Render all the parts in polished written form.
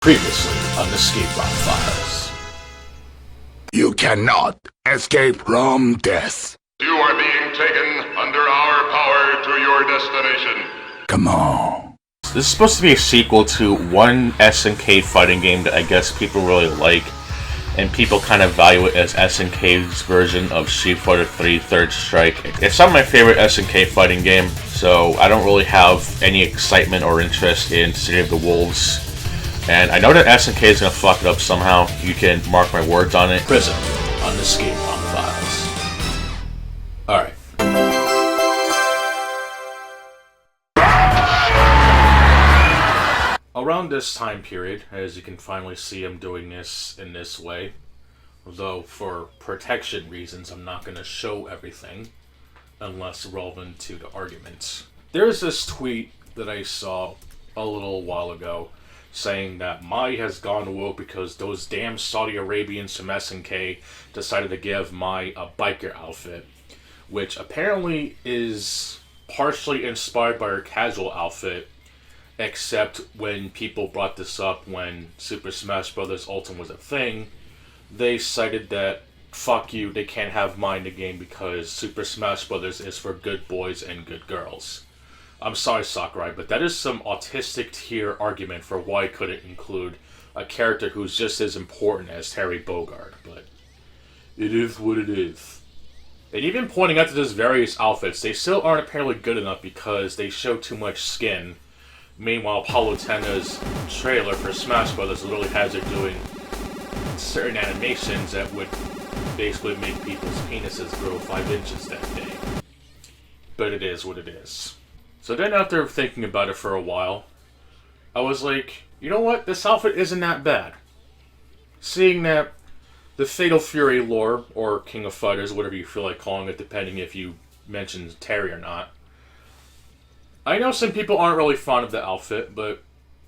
Previously on the ScapeROMFiles. You cannot escape from death. You are being taken under our power to your destination. Come on. This is supposed to be a sequel to one SNK fighting game that I guess people really like, and people kind of value it as SNK's version of Street Fighter 3 Third Strike. It's not my favorite SNK fighting game, so I don't really have any excitement or interest in City of the Wolves. And I know that SNK is going to fuck it up somehow. You can mark my words on it. Prison on the ScapeROMFiles. Alright. Around this time period, as you can finally see I'm doing this in this way, though for protection reasons I'm not going to show everything unless relevant to the arguments. There's this tweet that I saw a little while ago saying that Mai has gone woke because those damn Saudi Arabians from SNK decided to give Mai a biker outfit, which apparently is partially inspired by her casual outfit, except when people brought this up when Super Smash Bros. Ultimate was a thing, they cited that, fuck you, they can't have Mai in the game because Super Smash Bros. Is for good boys and good girls. I'm sorry, Sakurai, but that is some autistic tier argument for why I couldn't include a character who's just as important as Terry Bogard, but it is what it is. And even pointing out to those various outfits, they still aren't apparently good enough because they show too much skin. Meanwhile, Palutena's trailer for Smash Bros. Literally has her doing certain animations that would basically make people's penises grow 5 inches that day. But it is what it is. So then after thinking about it for a while, I was like, you know what, this outfit isn't that bad. Seeing that the Fatal Fury lore, or King of Fighters, whatever you feel like calling it, depending if you mention Terry or not. I know some people aren't really fond of the outfit, but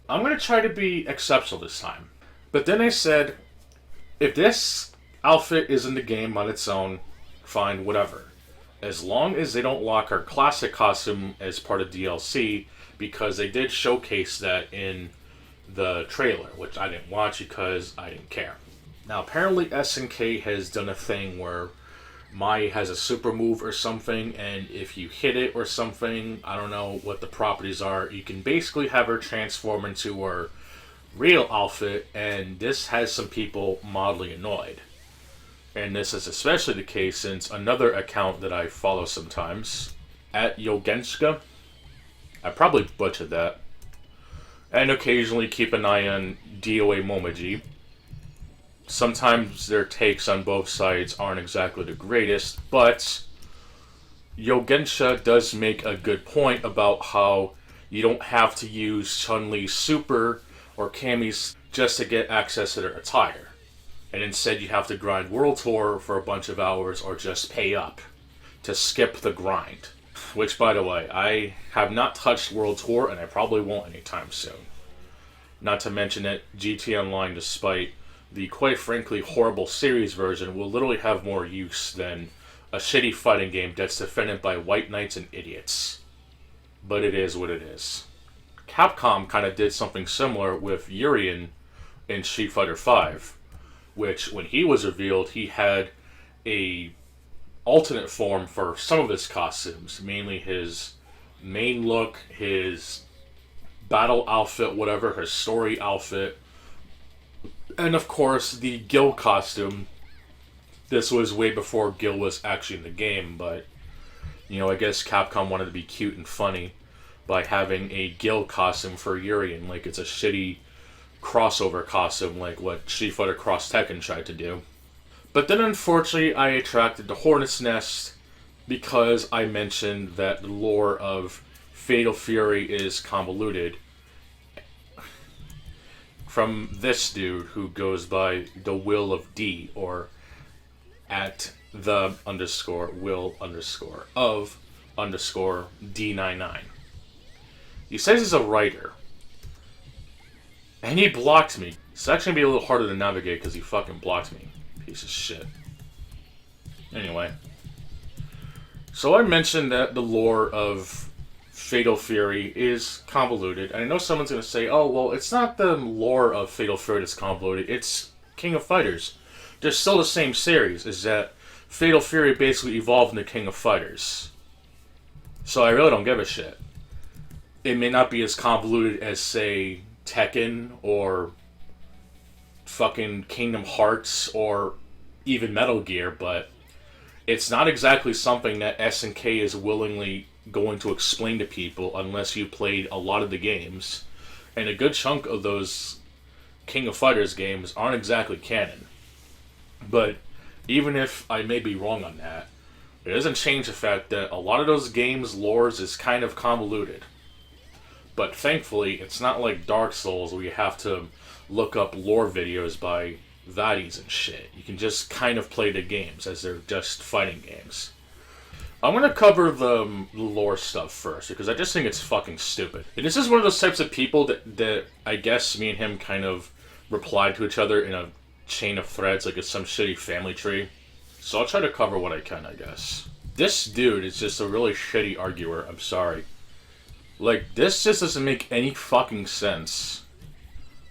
I'm going to try to be exceptional this time. But then I said, if this outfit is in the game on its own, fine, whatever. As long as they don't lock her classic costume as part of DLC, because they did showcase that in the trailer, which I didn't watch because I didn't care. Now, apparently SNK has done a thing where Mai has a super move or something, and if you hit it or something, I don't know what the properties are, you can basically have her transform into her real outfit, and this has some people mildly annoyed. And this is especially the case since another account that I follow sometimes, at Yogenshka, I probably butchered that, and occasionally keep an eye on DOA Momoji. Sometimes their takes on both sides aren't exactly the greatest, but Yogensha does make a good point about how you don't have to use Chun-Li's super or Cammy's just to get access to their attire. And instead you have to grind World Tour for a bunch of hours or just pay up to skip the grind. Which, by the way, I have not touched World Tour and I probably won't anytime soon. Not to mention that GT Online, despite the quite frankly horrible series version, will literally have more use than a shitty fighting game that's defended by white knights and idiots. But it is what it is. Capcom kind of did something similar with Urien in Street Fighter V. Which, when he was revealed, he had a alternate form for some of his costumes, mainly his main look, his battle outfit, whatever, his story outfit, and of course the Gil costume. This was way before Gil was actually in the game, but, you know, I guess Capcom wanted to be cute and funny by having a Gil costume for Urien, like it's a shitty crossover costume like what Street Fighter Cross Tekken tried to do. But then unfortunately I attracted the Hornet's Nest because I mentioned that the lore of Fatal Fury is convoluted from this dude who goes by the Will of D, or at the underscore will underscore of underscore D99. He says he's a writer. And he blocked me. It's actually going to be a little harder to navigate because he fucking blocked me. Piece of shit. Anyway. So I mentioned that the lore of Fatal Fury is convoluted. And I know someone's going to say, oh, well, it's not the lore of Fatal Fury that's convoluted, it's King of Fighters. They're still the same series, is that Fatal Fury basically evolved into King of Fighters. So I really don't give a shit. It may not be as convoluted as, say, Tekken or fucking Kingdom Hearts or even Metal Gear, but it's not exactly something that SNK is willingly going to explain to people unless you played a lot of the games. And a good chunk of those King of Fighters games aren't exactly canon. But even if I may be wrong on that, it doesn't change the fact that a lot of those games' lores is kind of convoluted. But thankfully, it's not like Dark Souls where you have to look up lore videos by Vaddies and shit. You can just kind of play the games as they're just fighting games. I'm going to cover the lore stuff first, because I just think it's fucking stupid. And this is one of those types of people that I guess me and him kind of replied to each other in a chain of threads like it's some shitty family tree. So I'll try to cover what I can, I guess. This dude is just a really shitty arguer, I'm sorry. Like, this just doesn't make any fucking sense.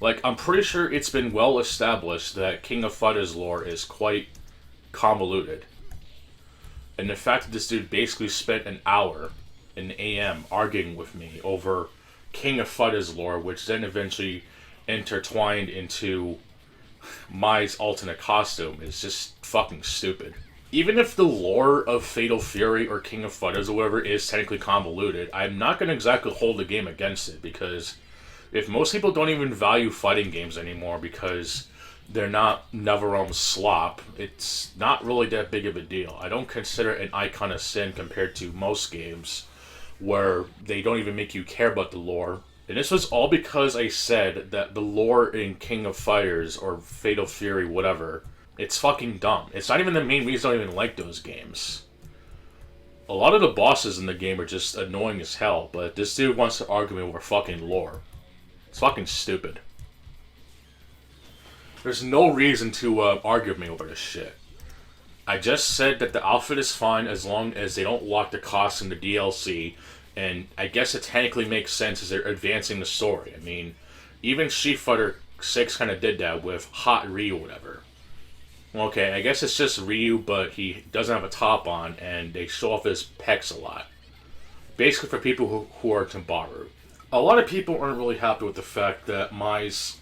Like, I'm pretty sure it's been well established that King of Fighters lore is quite convoluted. And the fact that this dude basically spent an hour in AM arguing with me over King of Fighters lore, which then eventually intertwined into Mai's alternate costume, is just fucking stupid. Even if the lore of Fatal Fury or King of Fighters or whatever is technically convoluted, I'm not going to exactly hold the game against it, because if most people don't even value fighting games anymore because they're not NetherRealm slop, it's not really that big of a deal. I don't consider it an icon of sin compared to most games where they don't even make you care about the lore. And this was all because I said that the lore in King of Fighters or Fatal Fury, whatever, it's fucking dumb. It's not even the main reason I don't even like those games. A lot of the bosses in the game are just annoying as hell, but this dude wants to argue me over fucking lore. It's fucking stupid. There's no reason to argue with me over this shit. I just said that the outfit is fine as long as they don't lock the cost in the DLC, and I guess it technically makes sense as they're advancing the story. I mean, even Street Fighter 6 kind of did that with Hot Ryu or whatever. Okay, I guess it's just Ryu, but he doesn't have a top on, and they show off his pecs a lot. Basically for people who are Tambaru. A lot of people aren't really happy with the fact that Mai's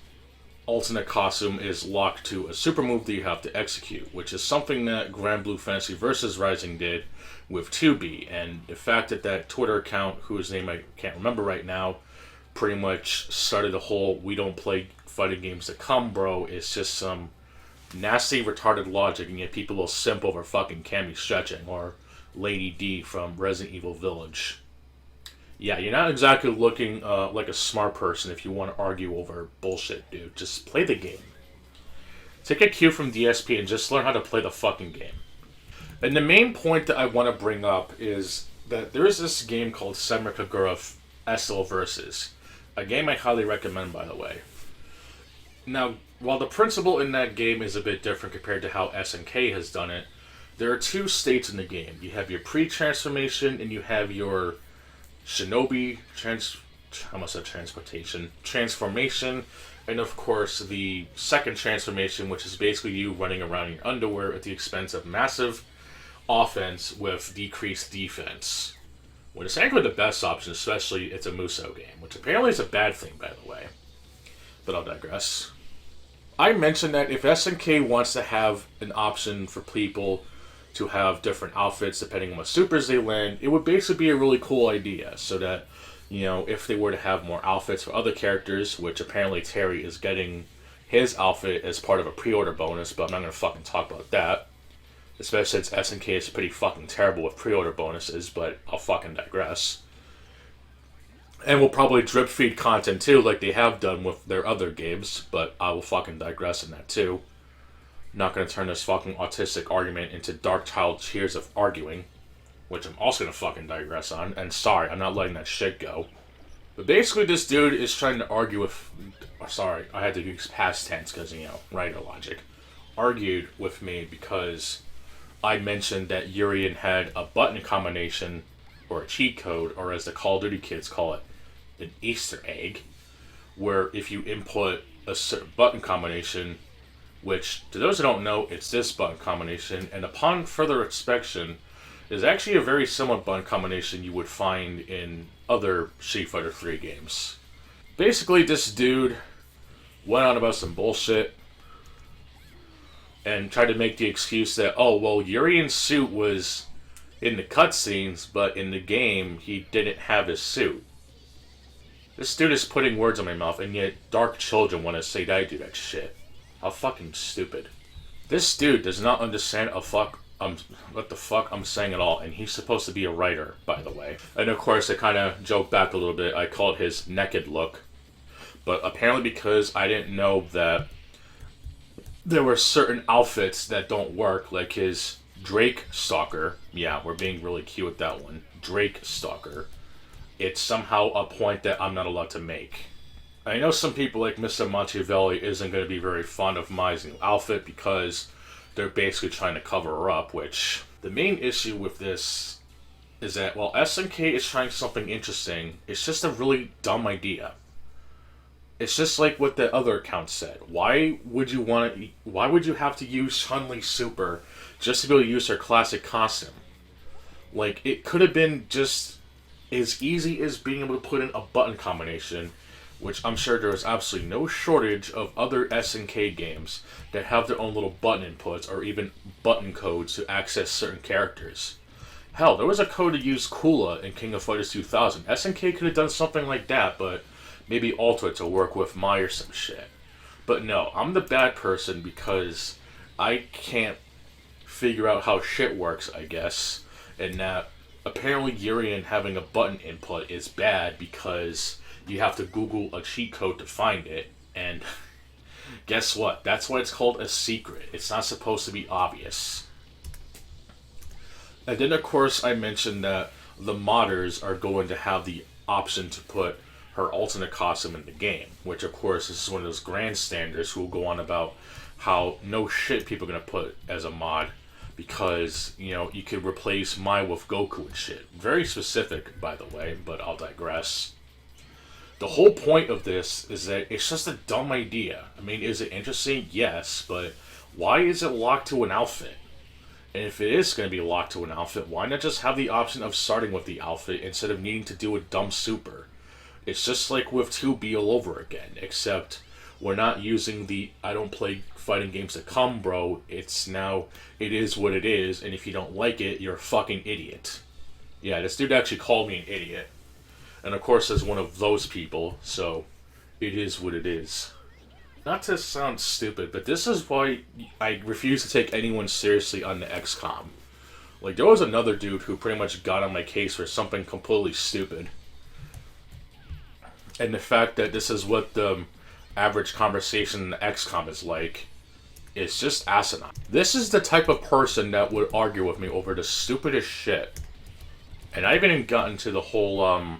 alternate costume is locked to a super move that you have to execute, which is something that Grand Blue Fantasy vs. Rising did with 2B, and the fact that that Twitter account, whose name I can't remember right now, pretty much started the whole "we don't play fighting games to come, bro," is just some nasty, retarded logic, and yet people will simp over fucking Cammy Stretching or Lady D from Resident Evil Village. Yeah, you're not exactly looking like a smart person if you want to argue over bullshit, dude. Just play the game. Take a cue from DSP and just learn how to play the fucking game. And the main point that I want to bring up is that there is this game called Samurai Kagura SL Versus. A game I highly recommend, by the way. Now, while the principle in that game is a bit different compared to how SNK has done it, there are two states in the game. You have your pre-transformation and you have your Shinobi transformation, and of course the second transformation, which is basically you running around in your underwear at the expense of massive offense with decreased defense. Which is actually the best option, especially it's a Musou game, which apparently is a bad thing, by the way. But I'll digress. I mentioned that if SNK wants to have an option for people to have different outfits depending on what supers they land, it would basically be a really cool idea, so that, you know, if they were to have more outfits for other characters, which apparently Terry is getting his outfit as part of a pre-order bonus, but I'm not going to fucking talk about that, especially since SNK is pretty fucking terrible with pre-order bonuses, but I'll fucking digress. And we'll probably drip feed content too, like they have done with their other games, but I will fucking digress in that too. Not going to turn this fucking autistic argument into dark child tears of arguing, which I'm also going to fucking digress on, and sorry, I'm not letting that shit go. But basically this dude is trying to argue with, sorry, I had to use past tense because, you know, writer logic, argued with me because I mentioned that Urien had a button combination or a cheat code, or as the Call of Duty kids call it, an Easter egg, where if you input a certain button combination, which, to those who don't know, it's this button combination, and upon further inspection, is actually a very similar button combination you would find in other Street Fighter 3 games. Basically, this dude went on about some bullshit and tried to make the excuse that, oh, well, Urian's suit was in the cutscenes, but in the game, he didn't have his suit. This dude is putting words in my mouth, and yet dark children want to say that I do that shit. How fucking stupid. This dude does not understand what the fuck I'm saying at all, and he's supposed to be a writer, by the way. And of course, I kind of joked back a little bit. I called his naked look. But apparently because I didn't know that there were certain outfits that don't work, like his Drake Stalker. Yeah, we're being really cute with that one. Drake Stalker. It's somehow a point that I'm not allowed to make. I know some people like Mr. Machiavelli isn't going to be very fond of my new outfit because they're basically trying to cover her up, which the main issue with this is that while SNK is trying something interesting, it's just a really dumb idea. It's just like what the other account said. Why would you have to use Chun-Li Super just to be able to use her classic costume? Like, it could have been just as easy as being able to put in a button combination, which I'm sure there is absolutely no shortage of other SNK games that have their own little button inputs or even button codes to access certain characters. Hell, there was a code to use Kula in King of Fighters 2000. SNK could have done something like that, but maybe alter it to work with Mai or some shit. But no, I'm the bad person because I can't figure out how shit works, I guess, and that apparently Urian having a button input is bad because you have to Google a cheat code to find it, and guess what? That's why it's called a secret. It's not supposed to be obvious. And then, of course, I mentioned that the modders are going to have the option to put her alternate costume in the game, which, of course, is one of those grandstanders who will go on about how no shit people are going to put as a mod because, you know, you could replace Mai with Goku and shit. Very specific, by the way, but I'll digress. The whole point of this is that it's just a dumb idea. I mean, is it interesting? Yes, but why is it locked to an outfit? And if it is going to be locked to an outfit, why not just have the option of starting with the outfit instead of needing to do a dumb super? It's just like with 2B all over again, except we're not using the I don't play fighting games to come, bro. It's now, it is what it is, and if you don't like it, you're a fucking idiot. Yeah, this dude actually called me an idiot. And of course, as one of those people, so it is what it is. Not to sound stupid, but this is why I refuse to take anyone seriously on the XCOM. Like, there was another dude who pretty much got on my case for something completely stupid. And the fact that this is what the average conversation in the XCOM is like, is just asinine. This is the type of person that would argue with me over the stupidest shit. And I haven't even gotten to the whole,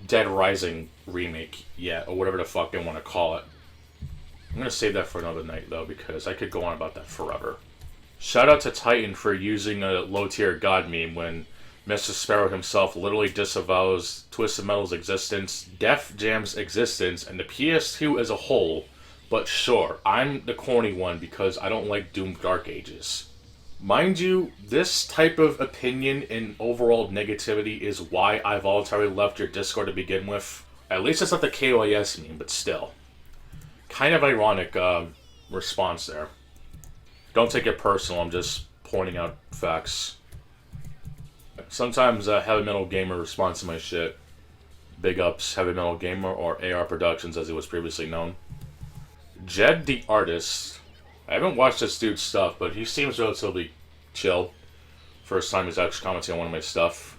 Dead Rising remake yet, or whatever the fuck they want to call it. I'm going to save that for another night, though, because I could go on about that forever. Shout out to Titan for using a low-tier god meme when Mr. Sparrow himself literally disavows Twisted Metal's existence, Def Jam's existence, and the PS2 as a whole. But sure, I'm the corny one because I don't like Doom Dark Ages. Mind you, this type of opinion and overall negativity is why I voluntarily left your Discord to begin with. At least it's not the KOIS meme, but still. Kind of ironic response there. Don't take it personal, I'm just pointing out facts. Sometimes Heavy Metal Gamer responds to my shit. Big ups, Heavy Metal Gamer, or AR Productions as it was previously known. Jed the Artist. I haven't watched this dude's stuff, but he seems relatively chill. First time he's actually commenting on one of my stuff.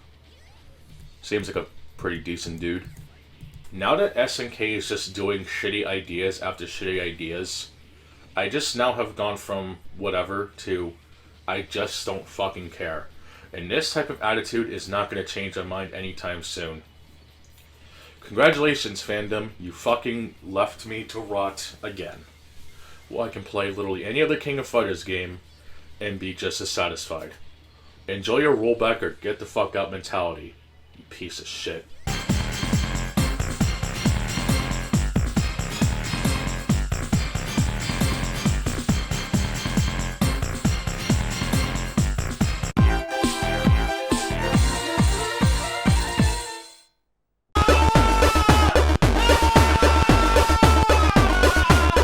Seems like a pretty decent dude. Now that SNK is just doing shitty ideas after shitty ideas, I just now have gone from whatever to I just don't fucking care. And this type of attitude is not going to change my mind anytime soon. Congratulations, fandom. You fucking left me to rot again. Well, I can play literally any other King of Fighters game and be just as satisfied. Enjoy your rollback or get the fuck out mentality. You piece of shit.